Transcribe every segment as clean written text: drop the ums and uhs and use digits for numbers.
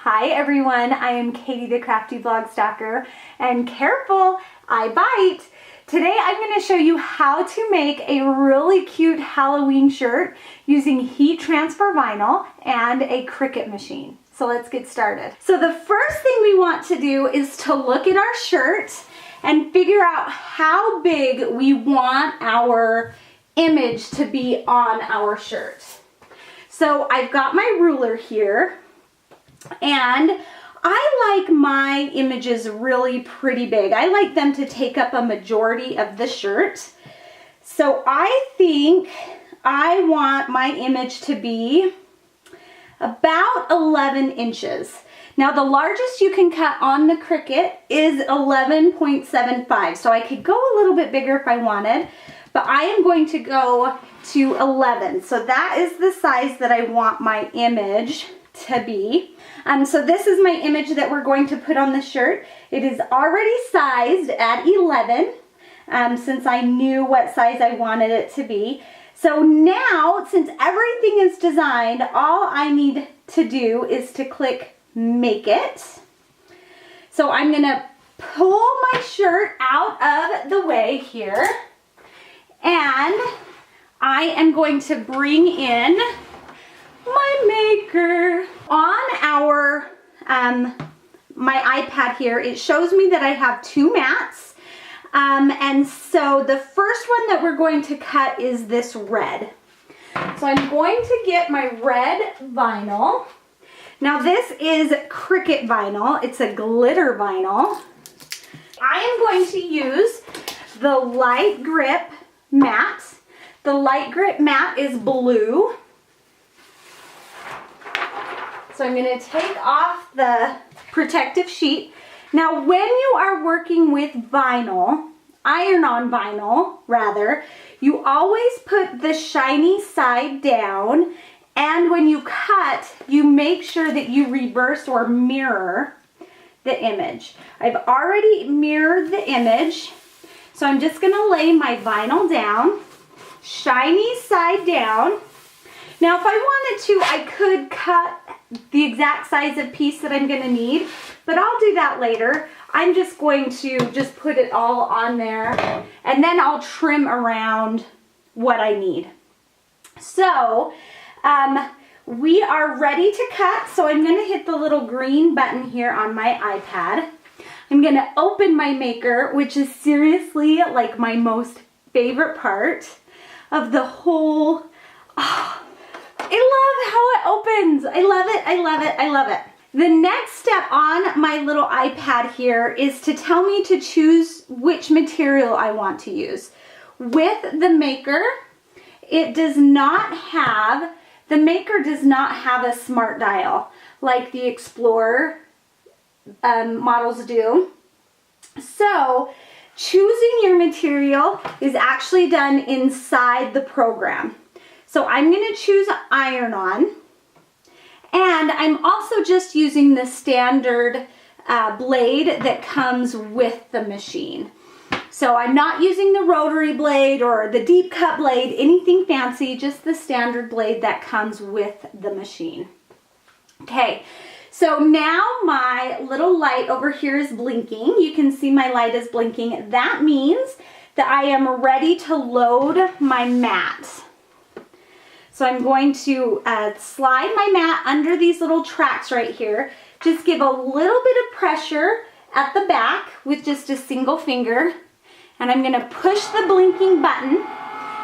Hi everyone, I am Katie the Crafty Blog Stalker, and careful, I bite! Today I'm going to show you how to make a really cute Halloween shirt using heat transfer vinyl and a Cricut machine. So let's get started. So the first thing we want to do is to look at our shirt and figure out how big we want our image to be on our shirt. So I've got my ruler here, and I like my images really pretty big. I like them to take up a majority of the shirt. So I think I want my image to be about 11 inches. Now the largest you can cut on the Cricut is 11.75. So I could go a little bit bigger if I wanted, but I am going to go to 11. So that is the size that I want my image to be. So this is my image that we're going to put on the shirt. It is already sized at 11 since I knew what size I wanted it to be. So now, since everything is designed, all I need to do is to click Make It. So I'm going to pull my shirt out of the way here, and I am going to bring in my maker. On our my iPad here, it shows me that I have two mats, and so the first one that we're going to cut is this red. So I'm going to get my red vinyl. Now this is Cricut vinyl. It's a glitter vinyl. I am going to use the light grip mat. The light grip mat is blue. So I'm going to take off the protective sheet. Now when you are working with vinyl, iron-on vinyl rather, you always put the shiny side down, and when you cut, you make sure that you reverse or mirror the image. I've already mirrored the image, so I'm just going to lay my vinyl down, shiny side down. Now if I wanted to, I could cut the exact size of piece that I'm going to need, but I'll do that later. I'm just going to just put it all on there, and then I'll trim around what I need. So we are ready to cut, so I'm going to hit the little green button here on my iPad. I'm going to open my maker, which is seriously like my most favorite part of the whole. I love how it opens. I love it, I love it, I love it. The next step on my little iPad here is to tell me to choose which material I want to use. With the maker, the maker does not have a smart dial like the Explorer models do. So choosing your material is actually done inside the program. So I'm going to choose iron-on, and I'm also just using the standard blade that comes with the machine. So I'm not using the rotary blade or the deep cut blade, anything fancy, just the standard blade that comes with the machine. Okay, so now my little light over here is blinking. You can see my light is blinking. That means that I am ready to load my mat. So I'm going to slide my mat under these little tracks right here. Just give a little bit of pressure at the back with just a single finger. And I'm going to push the blinking button,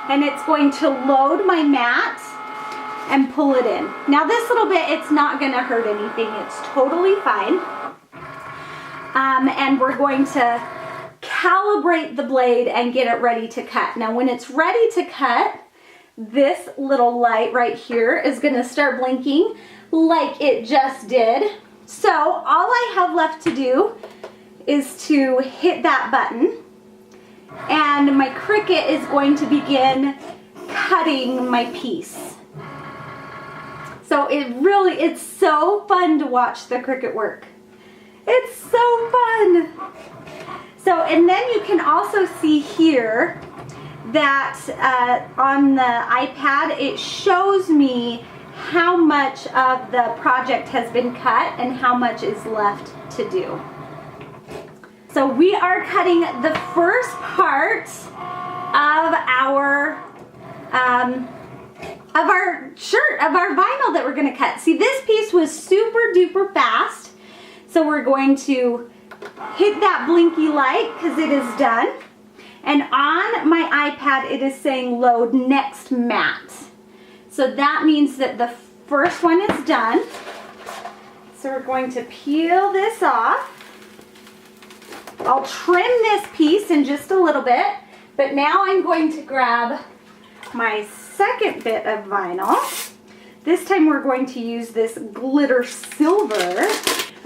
and it's going to load my mat and pull it in. Now this little bit, it's not going to hurt anything. It's totally fine. And we're going to calibrate the blade and get it ready to cut. Now when it's ready to cut, this little light right here is going to start blinking like it just did. So all I have left to do is to hit that button, and my Cricut is going to begin cutting my piece. So it's so fun to watch the Cricut work. It's so fun. So, and then you can also see here that on the iPad, it shows me how much of the project has been cut and how much is left to do. So we are cutting the first part of our shirt, of our vinyl that we're gonna cut. See, this piece was super duper fast. So we're going to hit that blinky light because it is done. And on my iPad, it is saying load next mat. So that means that the first one is done. So we're going to peel this off. I'll trim this piece in just a little bit, but now I'm going to grab my second bit of vinyl. This time we're going to use this glitter silver.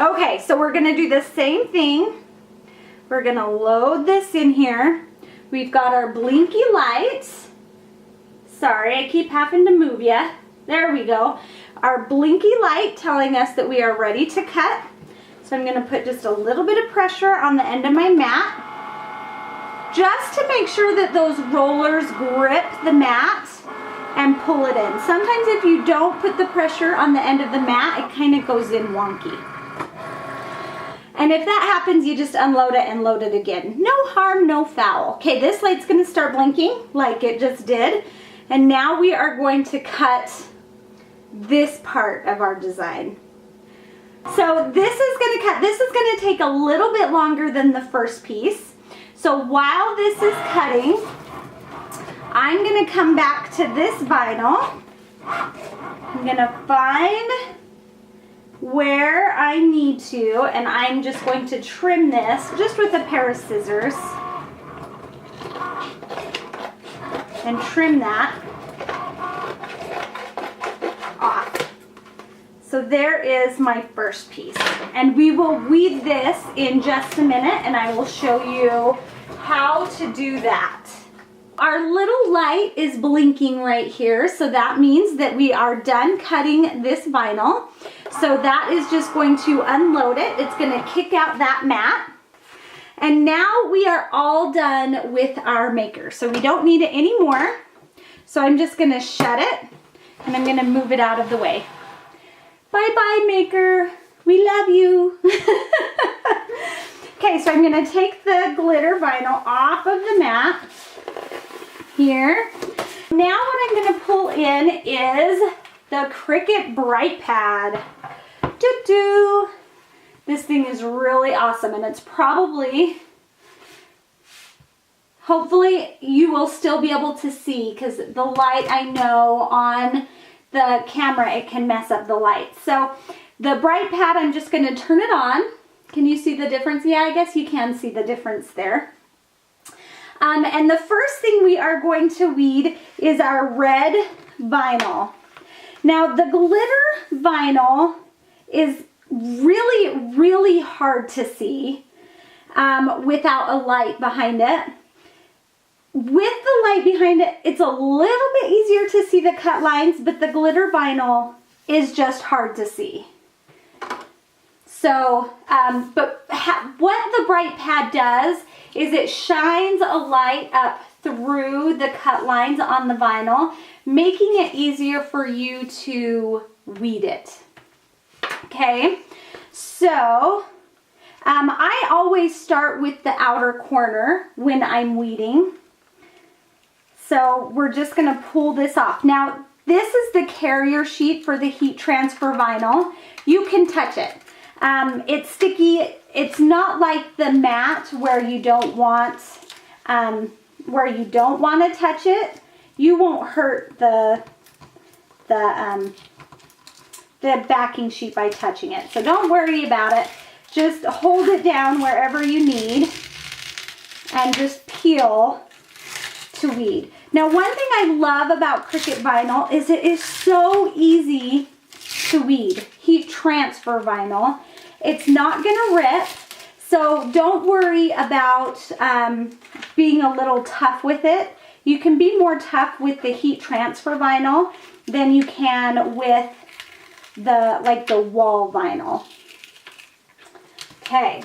Okay, so we're gonna do the same thing. We're gonna load this in here. We've got our blinky lights. Sorry, I keep having to move you. There we go. Our blinky light telling us that we are ready to cut. So I'm gonna put just a little bit of pressure on the end of my mat, just to make sure that those rollers grip the mat and pull it in. Sometimes if you don't put the pressure on the end of the mat, it kind of goes in wonky. And if that happens, you just unload it and load it again. No harm, no foul. Okay, this light's gonna start blinking like it just did. And now we are going to cut this part of our design. So this is gonna take a little bit longer than the first piece. So while this is cutting, I'm gonna come back to this vinyl. I'm gonna find where I need to, and I'm just going to trim this just with a pair of scissors and trim that off. So there is my first piece, and we will weed this in just a minute, and I will show you how to do that. Our little light is blinking right here, so that means that we are done cutting this vinyl. So that is just going to unload it. It's going to kick out that mat. And now we are all done with our maker. So we don't need it anymore. So I'm just going to shut it, and I'm going to move it out of the way. Bye-bye, maker. We love you. Okay, so I'm going to take the glitter vinyl off of the mat here. Now what I'm going to pull in is the Cricut Bright Pad. Doo-doo. This thing is really awesome, and it's probably, hopefully you will still be able to see, because the light, I know on the camera it can mess up the light. So the Bright Pad, I'm just going to turn it on. Can you see the difference? Yeah, I guess you can see the difference there. And the first thing we are going to weed is our red vinyl. Now the glitter vinyl is really, really hard to see without a light behind it. With the light behind it, it's a little bit easier to see the cut lines, but the glitter vinyl is just hard to see. So, what the Bright Pad does is it shines a light up through the cut lines on the vinyl, making it easier for you to weed it. Okay, so I always start with the outer corner when I'm weeding. So we're just going to pull this off. Now, this is the carrier sheet for the heat transfer vinyl. You can touch it. It's sticky. It's not like the mat where you don't want to touch it. You won't hurt the backing sheet by touching it. So don't worry about it. Just hold it down wherever you need and just peel to weed. Now, one thing I love about Cricut vinyl is it is so easy to weed. Heat transfer vinyl. It's not gonna rip, so don't worry about being a little tough with it. You can be more tough with the heat transfer vinyl than you can with the wall vinyl. Okay,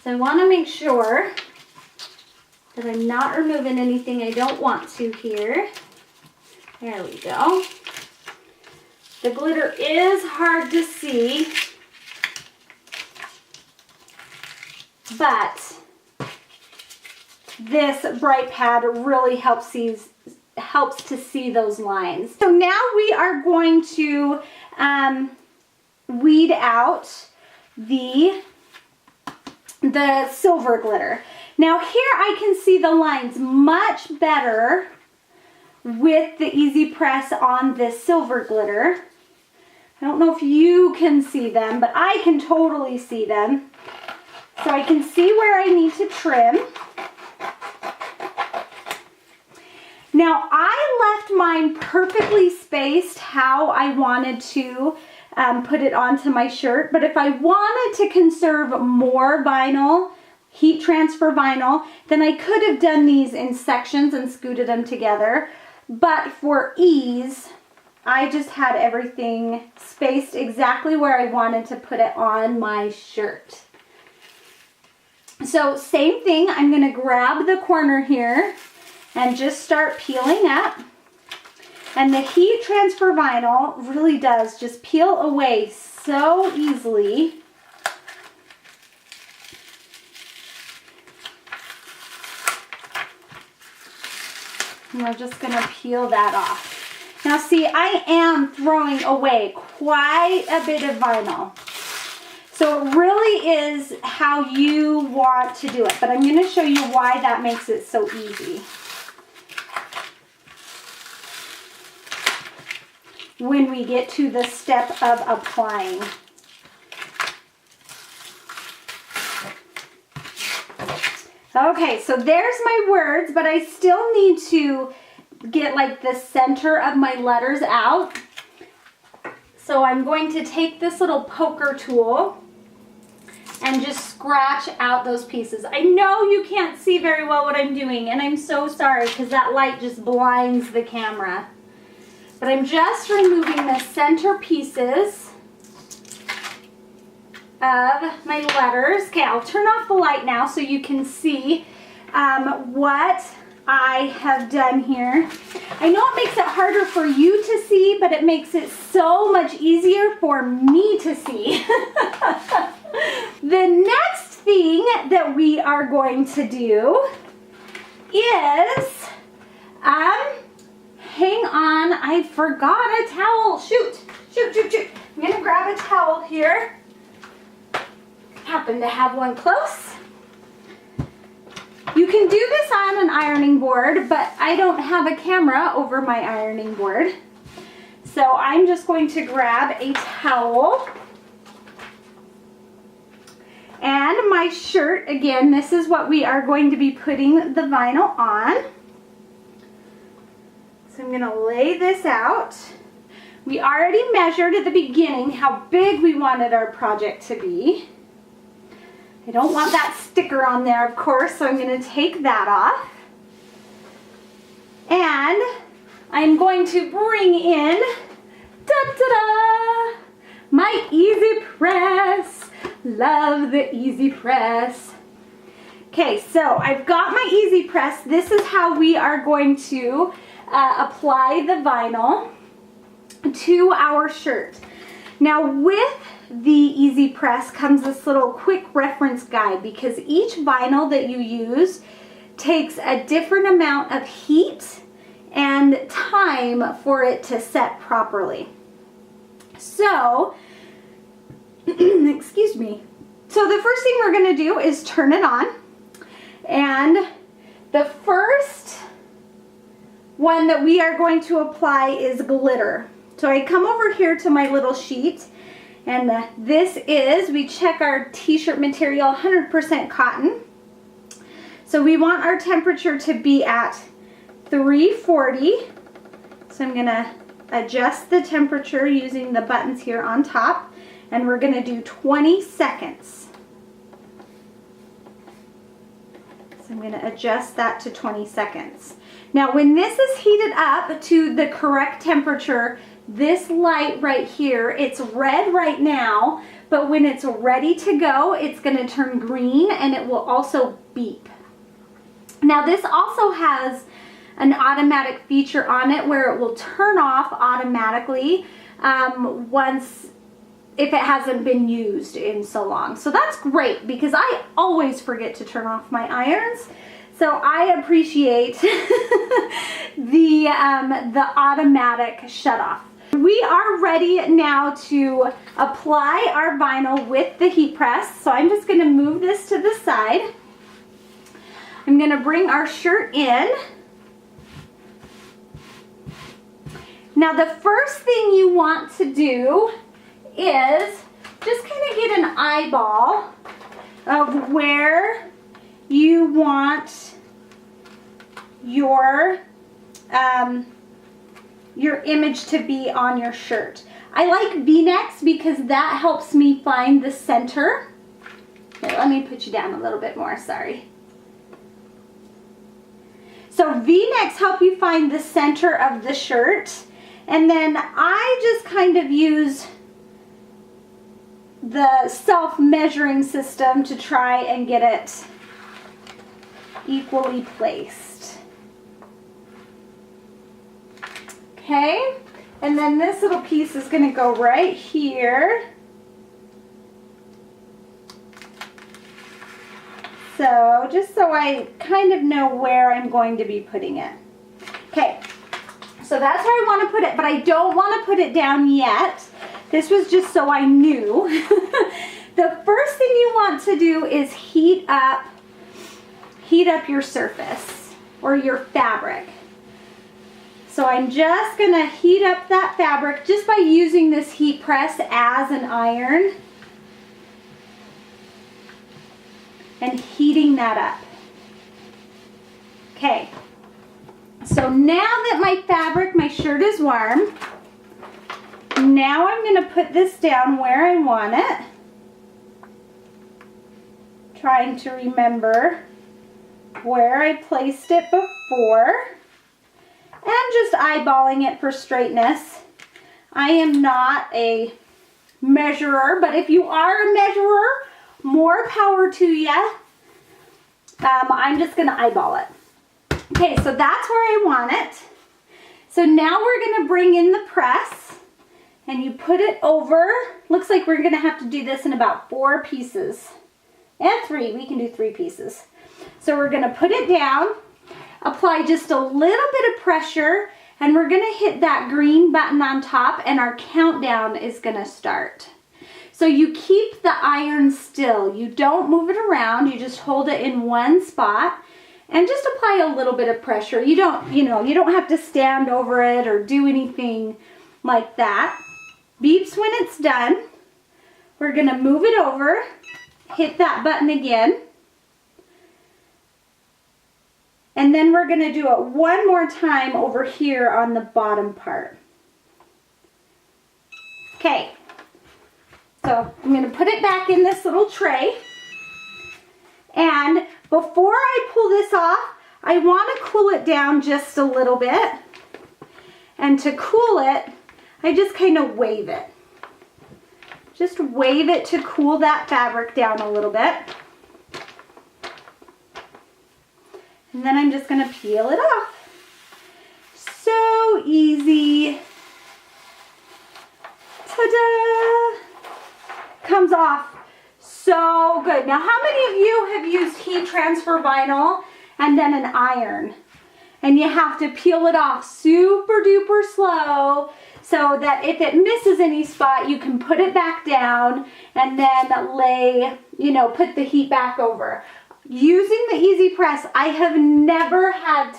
so I want to make sure that I'm not removing anything I don't want to here. There we go. The glitter is hard to see, but this bright pad really helps to see those lines. So now we are going to weed out the silver glitter. Now here I can see the lines much better with the Easy Press on this silver glitter. I don't know if you can see them, but I can totally see them. So I can see where I need to trim. Now I left mine perfectly spaced how I wanted to put it onto my shirt, but if I wanted to conserve more vinyl, heat transfer vinyl, then I could have done these in sections and scooted them together. But for ease, I just had everything spaced exactly where I wanted to put it on my shirt. So same thing, I'm going to grab the corner here and just start peeling up. And the heat transfer vinyl really does just peel away so easily. And we're just going to peel that off. Now see, I am throwing away quite a bit of vinyl. So it really is how you want to do it. But I'm going to show you why that makes it so easy. When we get to the step of applying. Okay, so there's my words, but I still need to get like the center of my letters out. So I'm going to take this little poker tool and just scratch out those pieces. I know you can't see very well what I'm doing, and I'm so sorry because that light just blinds the camera. But I'm just removing the center pieces of my letters. Okay, I'll turn off the light now so you can see what I have done here. I know it makes it harder for you to see, but it makes it so much easier for me to see. The next thing that we are going to do is, hang on, I forgot a towel. Shoot. I'm gonna grab a towel here. Happen to have one close. You can do this on an ironing board, but I don't have a camera over my ironing board. So I'm just going to grab a towel. And my shirt, again, this is what we are going to be putting the vinyl on. So I'm going to lay this out. We already measured at the beginning how big we wanted our project to be. I don't want that sticker on there, of course, so I'm going to take that off. And I'm going to bring in, da-da-da, my Easy Press. Love the Easy Press. Okay, so I've got my Easy Press. This is how we are going to apply the vinyl to our shirt. Now with the Easy Press comes this little quick reference guide, because each vinyl that you use takes a different amount of heat and time for it to set properly. So, excuse me. So the first thing we're going to do is turn it on. And the first one that we are going to apply is glitter. So I come over here to my little sheet, and this is, we check our t-shirt material, 100% cotton. So we want our temperature to be at 340. So I'm going to adjust the temperature using the buttons here on top, and we're going to do 20 seconds. So I'm going to adjust that to 20 seconds. Now when this is heated up to the correct temperature, this light right here, it's red right now, but when it's ready to go, it's going to turn green and it will also beep. Now this also has an automatic feature on it where it will turn off automatically if it hasn't been used in so long. So that's great because I always forget to turn off my irons. So I appreciate the automatic shut off. We are ready now to apply our vinyl with the heat press. So I'm just going to move this to the side. I'm going to bring our shirt in. Now the first thing you want to do is just kind of get an eyeball of where you want your image to be on your shirt. I like V-necks because that helps me find the center. Here, let me put you down a little bit more, sorry. So V-necks help you find the center of the shirt, and then I just kind of use the self-measuring system to try and get it equally placed. Okay, and then this little piece is going to go right here. So just so I kind of know where I'm going to be putting it. Okay, so that's where I want to put it, but I don't want to put it down yet. This was just so I knew. The first thing you want to do is heat up your surface or your fabric. So I'm just going to heat up that fabric just by using this heat press as an iron and heating that up. Okay, so now that my shirt is warm, now I'm going to put this down where I want it. Trying to remember where I placed it before. And just eyeballing it for straightness. I am not a measurer, but if you are a measurer, more power to you. I'm just going to eyeball it. Okay, so that's where I want it. So now we're going to bring in the press. And you put it over. Looks like we're going to have to do this in about 4 pieces. And 3. We can do 3 pieces. So we're going to put it down. Apply just a little bit of pressure. And we're going to hit that green button on top. And our countdown is going to start. So you keep the iron still. You don't move it around. You just hold it in one spot. And just apply a little bit of pressure. You don't have to stand over it or do anything like that. Beeps when it's done. We're going to move it over, hit that button again, and then we're going to do it one more time over here on the bottom part. Okay, so I'm going to put it back in this little tray, and before I pull this off, I want to cool it down just a little bit, and to cool it, I just kind of wave it. Just wave it to cool that fabric down a little bit. And then I'm just going to peel it off. So easy. Ta-da! Comes off so good. Now, how many of you have used heat transfer vinyl and then an iron? And you have to peel it off super duper slow so that if it misses any spot, you can put it back down and then put the heat back over. Using the Easy Press, I have never had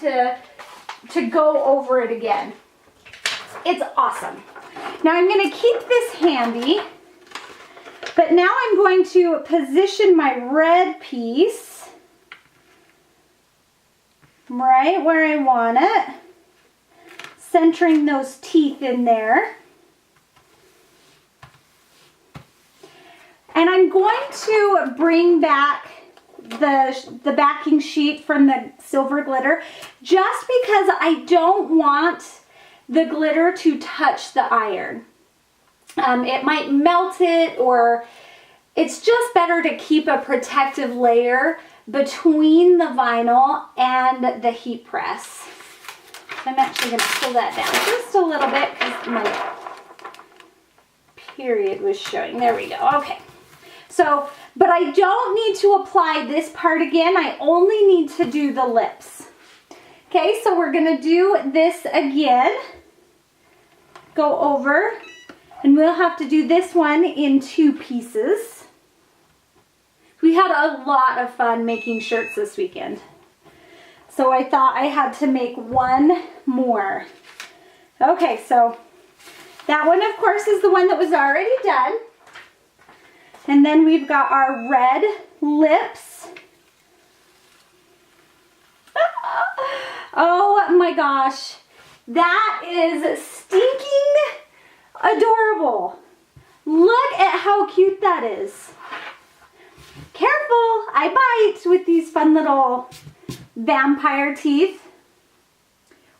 to go over it again. It's awesome. Now I'm going to keep this handy, but now I'm going to position my red piece right where I want it, centering those teeth in there. And I'm going to bring back the backing sheet from the silver glitter just because I don't want the glitter to touch the iron. It might melt it, or it's just better to keep a protective layer between the vinyl and the heat press. So I'm actually going to pull that down just a little bit because period was showing. There we go. Okay. So, but I don't need to apply this part again. I only need to do the lips. Okay, so we're gonna do this again. Go over, and we'll have to do this one in 2 pieces. We had a lot of fun making shirts this weekend. So I thought I had to make one more. Okay, so that one, of course, is the one that was already done. And then we've got our red lips. Oh my gosh, that is stinking adorable. Look at how cute that is. Careful, I bite with these fun little vampire teeth.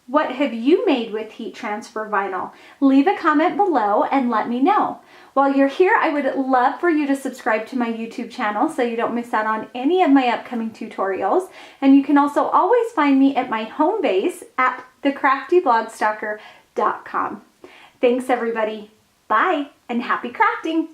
What have you made with heat transfer vinyl? Leave a comment below and let me know. While you're here, I would love for you to subscribe to my YouTube channel so you don't miss out on any of my upcoming tutorials. And you can also always find me at my home base at thecraftyblogstalker.com. Thanks everybody. Bye and happy crafting.